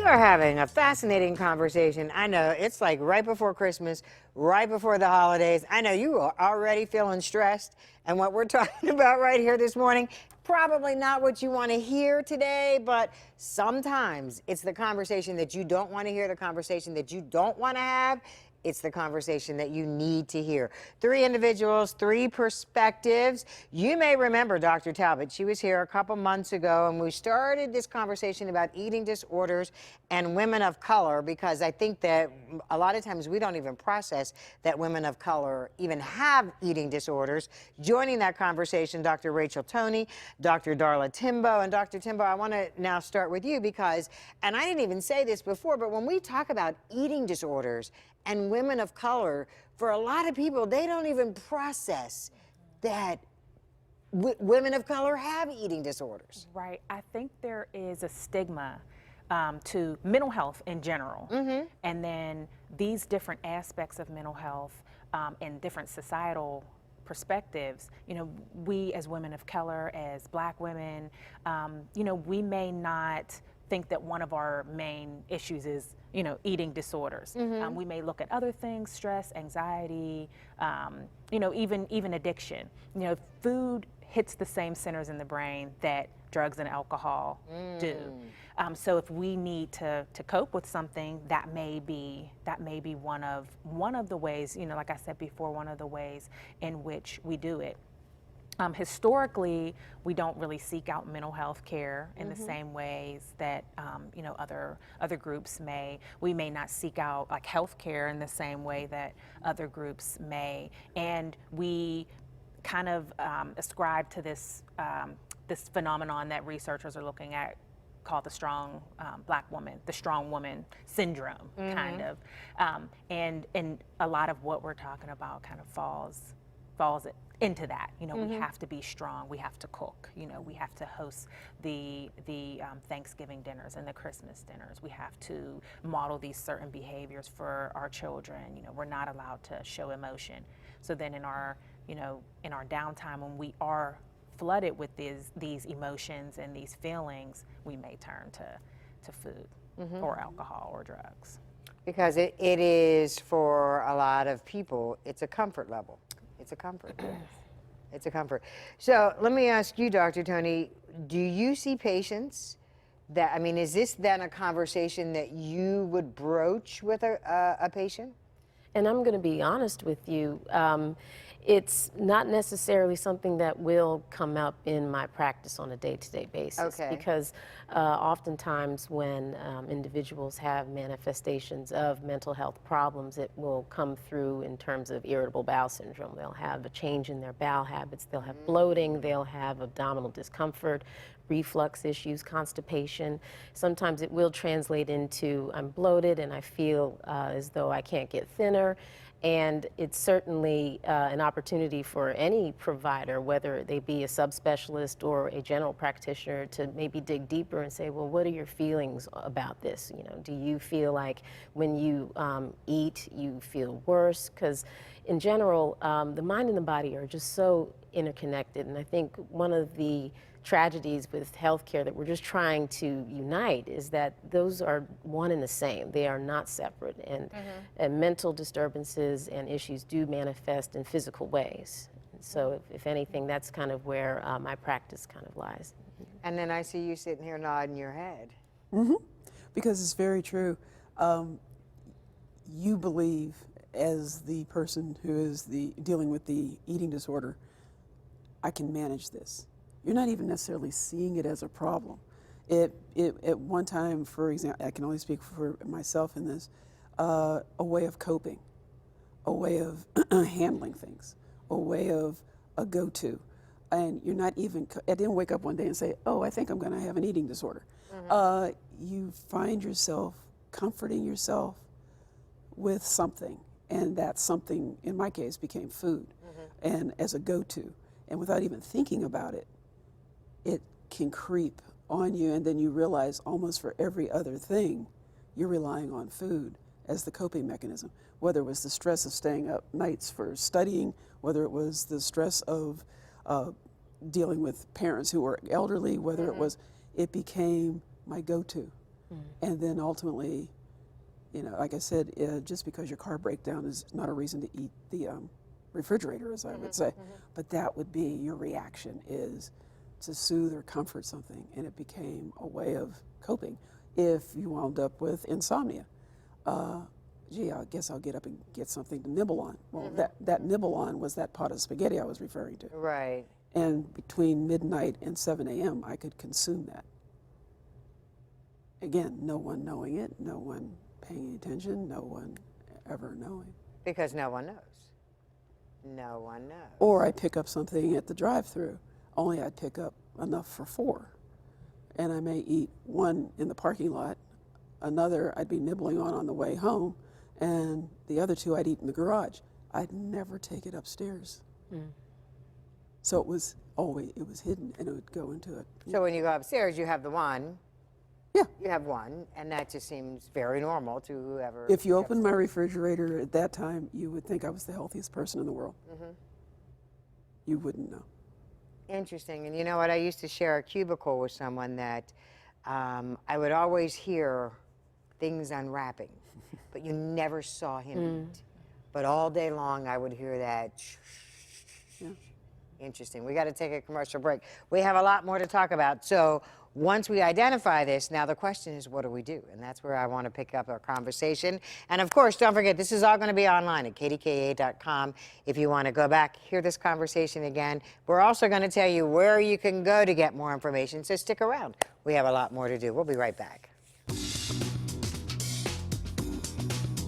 We are having a fascinating conversation. I know it's like right before Christmas, right before the holidays. I know you are already feeling stressed. And what we're talking about right here this morning, probably not what you want to hear today, but sometimes it's the conversation that you don't want to hear, the conversation that you don't want to have. It's the conversation that you need to hear. Three individuals, three perspectives. You may remember Dr. Talbot. She was here a couple months ago, and we started this conversation about eating disorders and women of color, because I think that a lot of times we don't even process that women of color even have eating disorders. Joining that conversation, Dr. Rachel Toney, Dr. Darla Timbo. And Dr. Timbo, I want to now start with you because, and I didn't even say this before, but when we talk about eating disorders and women of color, for a lot of people, they don't even process that women of color have eating disorders. Right. I think there is a stigma to mental health in general. And then these different aspects of mental health and different societal perspectives, you know, we as women of color, as Black women, you know, we may not think that one of our main issues is, you know, eating disorders. We may look at other things, stress, anxiety, you know, even addiction. You know, food hits the same centers in the brain that drugs and alcohol do. So if we need to cope with something, that may be one of the ways, you know, like I said before, one of the ways in which we do it. Historically, we don't really seek out mental health care in the same ways that you know, other groups may. We may not seek out like health care in the same way that other groups may, and we kind of ascribe to this this phenomenon that researchers are looking at called the strong Black woman, the strong woman syndrome, kind of, and a lot of what we're talking about kind of falls into that. You know, we have to be strong, we have to cook, you know, we have to host the Thanksgiving dinners and the Christmas dinners. We have to model these certain behaviors for our children. You know, we're not allowed to show emotion. So then in our, you know, in our downtime, when we are flooded with these emotions and these feelings, we may turn to food or alcohol or drugs. Because it is, for a lot of people, it's a comfort level. It's a comfort. It's a comfort. So let me ask you, Dr. Toney, do you see patients that, I mean, is this then a conversation that you would broach with a patient? And I'm going to be honest with you, it's not necessarily something that will come up in my practice on a day-to-day basis. Okay. Because oftentimes when individuals have manifestations of mental health problems, it will come through in terms of irritable bowel syndrome. They'll have a change in their bowel habits, they'll have bloating, they'll have abdominal discomfort, reflux issues, constipation. Sometimes it will translate into I'm bloated and I feel as though I can't get thinner. And it's certainly an opportunity for any provider, whether they be a subspecialist or a general practitioner, to maybe dig deeper and say, well, what are your feelings about this? You know, do you feel like when you eat, you feel worse? Because in general, the mind and the body are just so interconnected. And I think one of the tragedies with healthcare that we're just trying to unite is that those are one and the same. They are not separate, and mental disturbances and issues do manifest in physical ways. So if anything, that's kind of where my practice kind of lies. And then I see you sitting here nodding your head. Because it's very true. You believe, as the person who is dealing with the eating disorder, I can manage this. You're not even necessarily seeing it as a problem. At one time, for example, I can only speak for myself in this, a way of coping, a way of handling things, a way of a go-to. And you're not even, I didn't wake up one day and say, oh, I think I'm gonna have an eating disorder. You find yourself comforting yourself with something, and that something, in my case, became food, and as a go-to. And without even thinking about it, it can creep on you, and then you realize almost for every other thing, you're relying on food as the coping mechanism. Whether it was the stress of staying up nights for studying, whether it was the stress of dealing with parents who were elderly, whether it was, it became my go-to. And then ultimately, you know, like I said, just because your car breaks down is not a reason to eat the refrigerator, as I would say. But that would be your reaction, is to soothe or comfort something, and it became a way of coping. If you wound up with insomnia, gee, I guess I'll get up and get something to nibble on. Well, that nibble on was that pot of spaghetti I was referring to. Right. And between midnight and 7 a.m., I could consume that. Again, no one knowing it, no one paying attention, no one ever knowing. Because no one knows. No one knows. Or I pick up something at the drive-through, only I'd pick up enough for 4. And I may eat one in the parking lot, another I'd be nibbling on the way home, and the other 2 I'd eat in the garage. I'd never take it upstairs. So it was hidden, and it would go into it. So when you go upstairs, you have the one. Yeah. You have one, and that just seems very normal to whoever. If you opened my refrigerator at that time, you would think I was the healthiest person in the world. You wouldn't know. Interesting. And you know what? I used to share a cubicle with someone that I would always hear things unwrapping, but you never saw him eat. But all day long, I would hear that. Yeah. Interesting. We got to take a commercial break. We have a lot more to talk about. So once we identify this, now the question is, what do we do? And that's where I want to pick up our conversation. And of course, don't forget, this is all going to be online at kdka.com. If you want to go back, hear this conversation again. We're also going to tell you where you can go to get more information. So stick around. We have a lot more to do. We'll be right back.